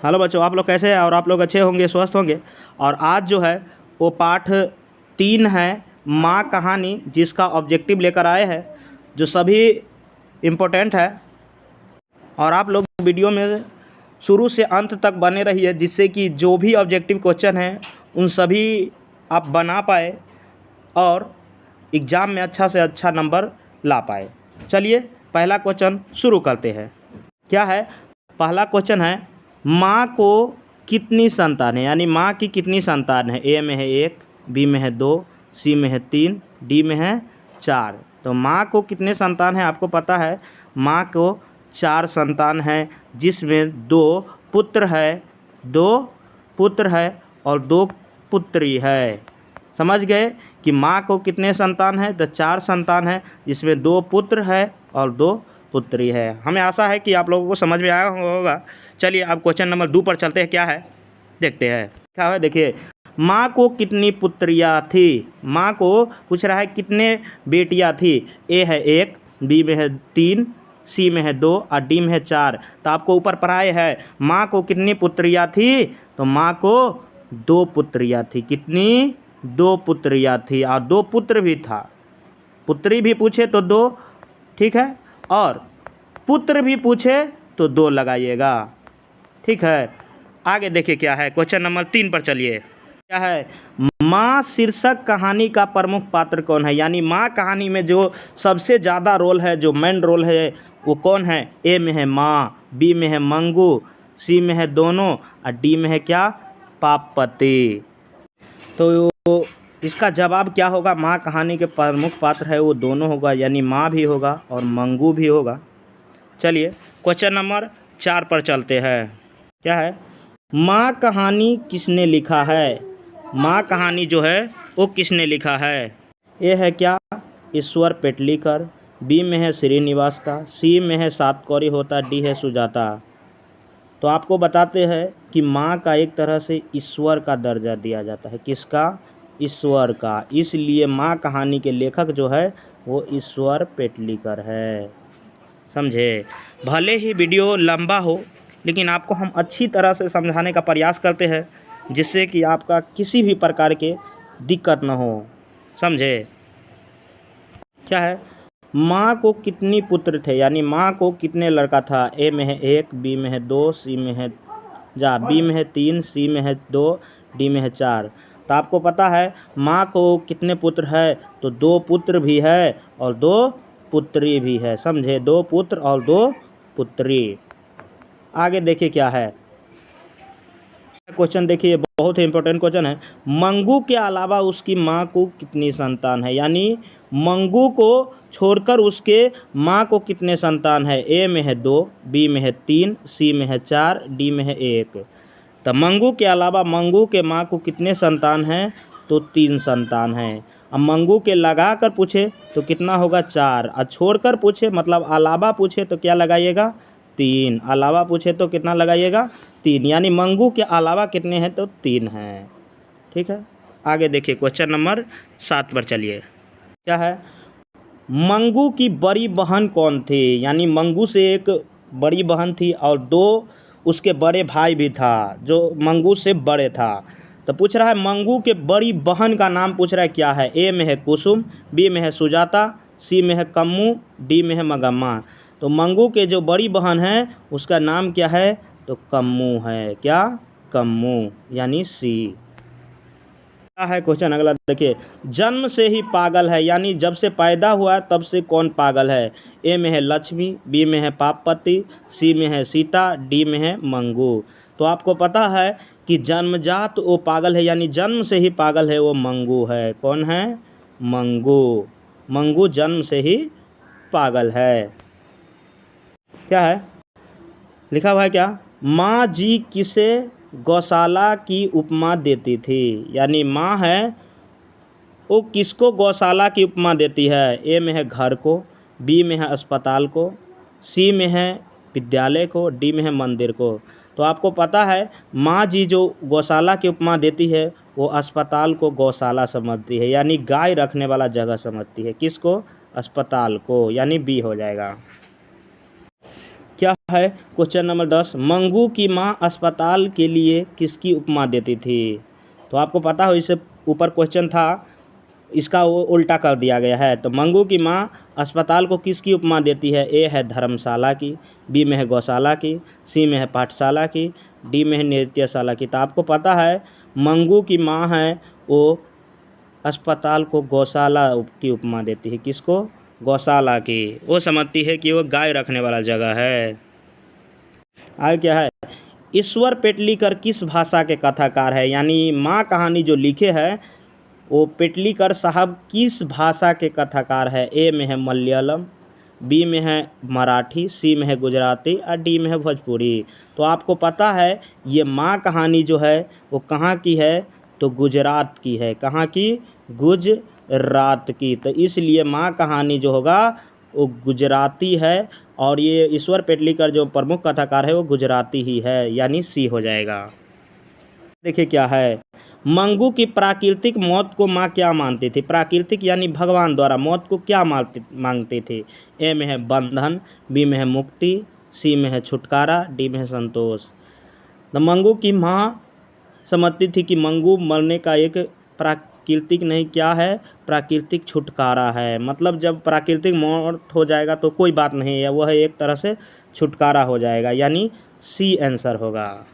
Hello बच्चों, आप लोग कैसे हैं? और आप लोग अच्छे होंगे, स्वस्थ होंगे। और आज जो है वो पाठ 3 है, माँ कहानी, जिसका ऑब्जेक्टिव लेकर आए हैं, जो सभी इम्पोर्टेंट है। और आप लोग वीडियो में शुरू से अंत तक बने रहिए, जिससे कि जो भी ऑब्जेक्टिव क्वेश्चन हैं उन सभी आप बना पाए और एग्ज़ाम में अच्छा से अच्छा नंबर ला पाए। चलिए पहला क्वेश्चन शुरू करते हैं। क्या है? पहला क्वेश्चन है, माँ को कितनी संतान है, यानी माँ की कितनी संतान है। ए में है 1, बी में है 2, सी में है 3, डी में है 4। तो माँ को कितने संतान है आपको पता है। माँ को 4 संतान है, जिसमें 2 पुत्र है, 2 पुत्र है और 2 पुत्री है। समझ गए कि माँ को कितने संतान है? तो 4 संतान है, जिसमें 2 पुत्र है और 2 पुत्री है। हमें आशा है कि आप लोगों को समझ में आया होगा। चलिए अब क्वेश्चन नंबर 2 पर चलते हैं। क्या है देखते हैं। क्या है देखिए, माँ को कितनी पुत्रियाँ थी। माँ को पूछ रहा है कितने बेटियाँ थी। ए है 1, बी में है 3, सी में है 2 और डी में है 4। तो आपको ऊपर पढ़ाए है माँ को कितनी पुत्रियाँ थी। तो माँ को 2 पुत्रियाँ थी। कितनी? 2 पुत्रियाँ थी और 2 पुत्र भी था। पुत्री भी पूछे तो 2, ठीक है, और पुत्र भी पूछे तो 2 लगाइएगा, ठीक है। आगे देखिए क्या है, क्वेश्चन नंबर 3 पर चलिए। क्या है? माँ शीर्षक कहानी का प्रमुख पात्र कौन है, यानी माँ कहानी में जो सबसे ज़्यादा रोल है, जो मेन रोल है, वो कौन है। ए में है माँ, बी में है मंगू, सी में है दोनों और डी में है क्या? पापति। तो इसका जवाब क्या होगा? माँ कहानी के प्रमुख पात्र है वो दोनों होगा, यानी माँ भी होगा और मंगू भी होगा। चलिए क्वेश्चन नंबर 4 पर चलते हैं। क्या है? माँ कहानी किसने लिखा है। माँ कहानी जो है वो किसने लिखा है। ये है क्या? ईश्वर पेटलीकर, बी में है श्रीनिवास का, सी में है सातकौरी होता, डी है सुजाता। तो आपको बताते हैं कि माँ का एक तरह से ईश्वर का दर्जा दिया जाता है। किसका? ईश्वर का। इसलिए माँ कहानी के लेखक जो है वो ईश्वर पेटलीकर है। समझे? भले ही वीडियो लंबा हो, लेकिन आपको हम अच्छी तरह से समझाने का प्रयास करते हैं, जिससे कि आपका किसी भी प्रकार के दिक्कत न हो। समझे? क्या है? माँ को कितनी पुत्र थे, यानी माँ को कितने लड़का था। ए में है 1, बी में है 2, सी में है बी में है 3, सी में है 2, डी में है 4। तो आपको पता है माँ को कितने पुत्र है। तो 2 पुत्र भी है और 2 पुत्री भी है। समझे? 2 पुत्र और 2 पुत्री। आगे देखिए क्या है क्वेश्चन। देखिए बहुत ही इंपॉर्टेंट क्वेश्चन है। मंगू के अलावा उसकी माँ को कितनी संतान है, यानी मंगू को छोड़कर उसके माँ को कितने संतान है। ए में है 2, बी में है 3, सी में है 4, डी में है 1। तो मंगू के अलावा मंगू के माँ को कितने संतान हैं। तो 3 संतान हैं। अब मंगू के लगा कर पूछे तो कितना होगा? 4। और छोड़कर पूछे मतलब अलावा पूछे तो क्या लगाइएगा? 3। अलावा पूछे तो कितना लगाइएगा? 3। यानी मंगू के अलावा कितने हैं? तो 3 हैं। ठीक है। आगे देखिए क्वेश्चन नंबर 7 पर चलिए। क्या है? मंगू की बड़ी बहन कौन थी, यानी मंगू से एक बड़ी बहन थी और 2 उसके बड़े भाई भी था, जो मंगू से बड़े था। तो पूछ रहा है मंगू के बड़ी बहन का नाम पूछ रहा है। क्या है? ए में है कुसुम, बी में है सुजाता, सी में है कम्मू, डी में है मगम्मा। तो मंगू के जो बड़ी बहन है उसका नाम क्या है? तो कम्मू है। क्या? कम्मू, यानी सी। क्या है क्वेश्चन अगला देखिए। जन्म से ही पागल है, यानी जब से पैदा हुआ तब से कौन पागल है। ए में है लक्ष्मी, बी में है पापति, सी में है सीता, डी में है मंगू। तो आपको पता है कि जन्मजात वो पागल है, यानी जन्म से ही पागल है वो मंगू है। कौन है? मंगू। मंगू जन्म से ही पागल है। क्या है लिखा हुआ है? क्या? माँ जी किसे गौशाला की उपमा देती थी, यानी माँ है वो किसको गौशाला की उपमा देती है। ए में है घर को, बी में है अस्पताल को, सी में है विद्यालय को, डी में है मंदिर को। तो आपको पता है माँ जी जो गौशाला की उपमा देती है वो अस्पताल को गौशाला समझती है, यानी गाय रखने वाला जगह समझती है। किसको? अस्पताल को, यानी बी हो जाएगा। क्या है क्वेश्चन नंबर 10, मंगू की माँ अस्पताल के लिए किसकी उपमा देती थी। तो आपको पता हो इससे ऊपर क्वेश्चन था, इसका वो उल्टा कर दिया गया है। तो मंगू की माँ अस्पताल को किसकी उपमा देती है। ए है धर्मशाला की, बी में है गौशाला की, सी में है पाठशाला की, डी में है नृत्यशाला की। तो आपको पता है मंगू की माँ है वो अस्पताल को गौशाला की उपमा देती है। किसको, गौशाला की। वो समझती है कि वो गाय रखने वाला जगह है। आगे क्या है, ईश्वर पेटलीकर किस भाषा के कथाकार है। यानी माँ कहानी जो लिखे है वो पेटलीकर साहब किस भाषा के कथाकार है। ए में है मलयालम, बी में है मराठी, सी में है गुजराती और डी में है भोजपुरी। तो आपको पता है ये माँ कहानी जो है वो कहाँ की है, तो गुजरात की है। कहाँ की, गुजरात की। तो इसलिए माँ कहानी जो होगा वो गुजराती है और ये ईश्वर पेटलीकर जो प्रमुख कथाकार है वो गुजराती ही है, यानी सी हो जाएगा। देखिए क्या है, मंगू की प्राकृतिक मौत को माँ क्या मानती थी। प्राकृतिक यानी भगवान द्वारा मौत को क्या मांगती थी। ए में है बंधन, बी में है मुक्ति, सी में है छुटकारा, डी में है संतोष। तो मंगू की माँ समझती थी कि मंगू मरने का एक प्राकृतिक नहीं, क्या है, प्राकृतिक छुटकारा है। मतलब जब प्राकृतिक मौत हो जाएगा तो कोई बात नहीं है, वह एक तरह से छुटकारा हो जाएगा, यानी सी आंसर होगा।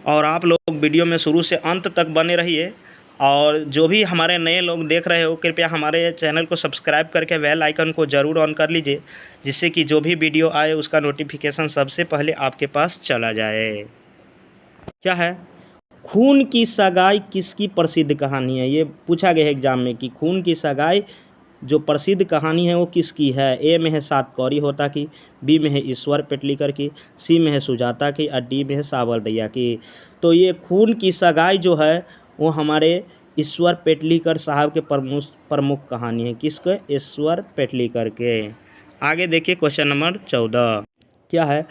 और आप लोग वीडियो में शुरू से अंत तक बने रहिए और जो भी हमारे नए लोग देख रहे हो कृपया हमारे चैनल को सब्सक्राइब करके बेल आइकन को ज़रूर ऑन कर लीजिए, जिससे कि जो भी वीडियो आए उसका नोटिफिकेशन सबसे पहले आपके पास चला जाए। क्या है, खून की सगाई किसकी प्रसिद्ध कहानी है। ये पूछा गया है एग्जाम में कि खून की सगाई जो प्रसिद्ध कहानी है वो किसकी है। ए में है सात कौड़ी होता की, बी में है ईश्वर पेटलीकर की, सी में है सुजाता की और डी में है सावरदैया की। तो ये खून की सगाई जो है वो हमारे ईश्वर पेटलीकर साहब के प्रमुख कहानी है। किसके, ईश्वर पेटलीकर के। आगे देखिए क्वेश्चन नंबर 14, क्या है,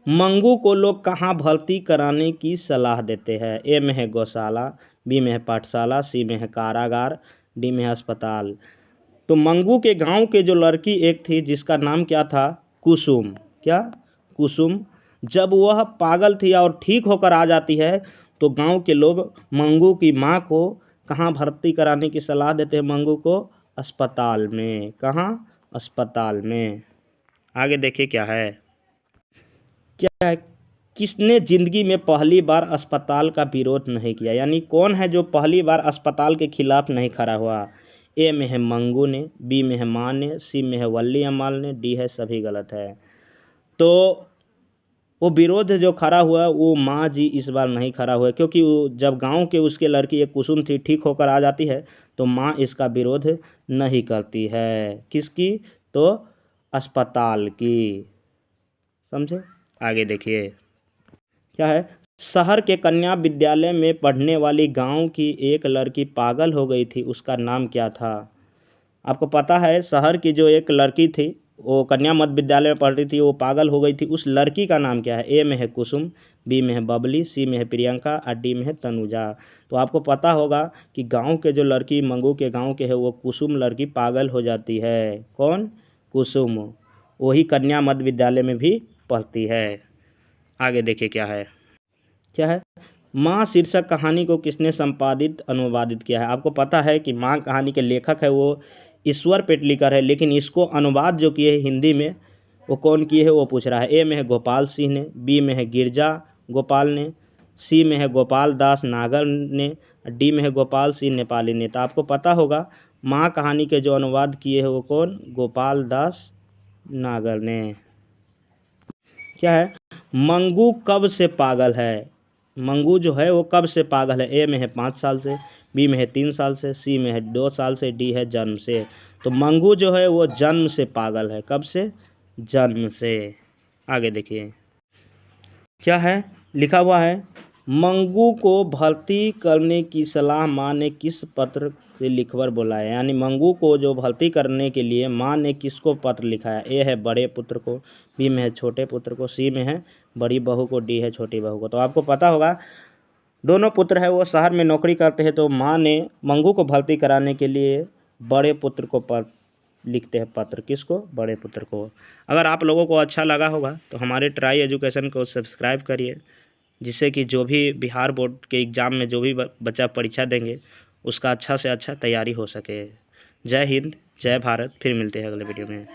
मंगू को लोग कहाँ भर्ती कराने की सलाह देते हैं। ए में है गौशाला, बी में है पाठशाला, सी में है कारागार, डी में है अस्पताल। तो मंगू के गांव के जो लड़की एक थी जिसका नाम क्या था, कुसुम। क्या, कुसुम। जब वह पागल थी और ठीक होकर आ जाती है तो गांव के लोग मंगू की माँ को कहाँ भर्ती कराने की सलाह देते हैं, मंगू को अस्पताल में। कहाँ, अस्पताल में। आगे देखिए क्या है, क्या है, किसने ज़िंदगी में पहली बार अस्पताल का विरोध नहीं किया। यानी कौन है जो पहली बार अस्पताल के खिलाफ नहीं खड़ा हुआ। ए में है मंगू ने, बी में है माँ ने, सी में है वल्ली अम्माल ने, डी है सभी गलत है। तो वो विरोध जो खड़ा हुआ वो माँ जी इस बार नहीं खड़ा हुआ, क्योंकि वो जब गांव के उसके लड़की एक कुसुम थी ठीक होकर आ जाती है तो माँ इसका विरोध नहीं करती है। किसकी, तो अस्पताल की। समझे। आगे देखिए क्या है, शहर के कन्या विद्यालय में पढ़ने वाली गांव की एक लड़की पागल हो गई थी, उसका नाम क्या था। आपको पता है शहर की जो एक लड़की थी वो कन्या मध्य विद्यालय में पढ़ रही थी, वो पागल हो गई थी, उस लड़की का नाम क्या है। ए में है कुसुम, बी में है बबली, सी में है प्रियंका और डी में है तनुजा। तो आपको पता होगा कि गांव के जो लड़की मंगू के गांव के है वो कुसुम लड़की पागल हो जाती है। कौन, कुसुम। वही कन्या मध्य विद्यालय में भी पढ़ती है। आगे देखिए क्या है, क्या है, माँ शीर्षक कहानी को किसने संपादित अनुवादित किया है। आपको पता है कि माँ कहानी के लेखक है वो ईश्वर पेटलीकर है, लेकिन इसको अनुवाद जो किए है हिंदी में वो कौन किए है वो पूछ रहा है। ए में है गोपाल सिंह ने, बी में है गिरजा गोपाल ने, सी में है गोपाल दास नागर ने, डी में है गोपाल सिंह नेपाली ने। तो आपको पता होगा माँ कहानी के जो अनुवाद किए हैं वो कौन, गोपाल दास नागर ने। क्या है, मंगू कब से पागल है। मंगू जो है वो कब से पागल है। ए में है 5 साल से, बी में है 3 साल से, सी में है 2 साल से, डी है जन्म से। तो मंगू जो है वो जन्म से पागल है। कब से, जन्म से। आगे देखिए क्या है, लिखा हुआ है, मंगू को भर्ती करने की सलाह माँ ने किस पत्र से लिखकर बुलाया। यानी मंगू को जो भर्ती करने के लिए माँ ने किसको पत्र लिखा है। ए है बड़े पुत्र को, बी में है छोटे पुत्र को, सी में है बड़ी बहू को, डी है छोटी बहू को। तो आपको पता होगा दोनों पुत्र है वो शहर में नौकरी करते हैं, तो माँ ने मंगू को भर्ती कराने के लिए बड़े पुत्र को लिखते हैं पत्र, किसको, बड़े पुत्र को। अगर आप लोगों को अच्छा लगा होगा तो हमारे ट्राई एजुकेशन को सब्सक्राइब करिए, जिससे कि जो भी बिहार बोर्ड के एग्ज़ाम में जो भी बच्चा परीक्षा देंगे उसका अच्छा से अच्छा तैयारी हो सके। जय हिंद, जय भारत। फिर मिलते हैं अगले वीडियो में।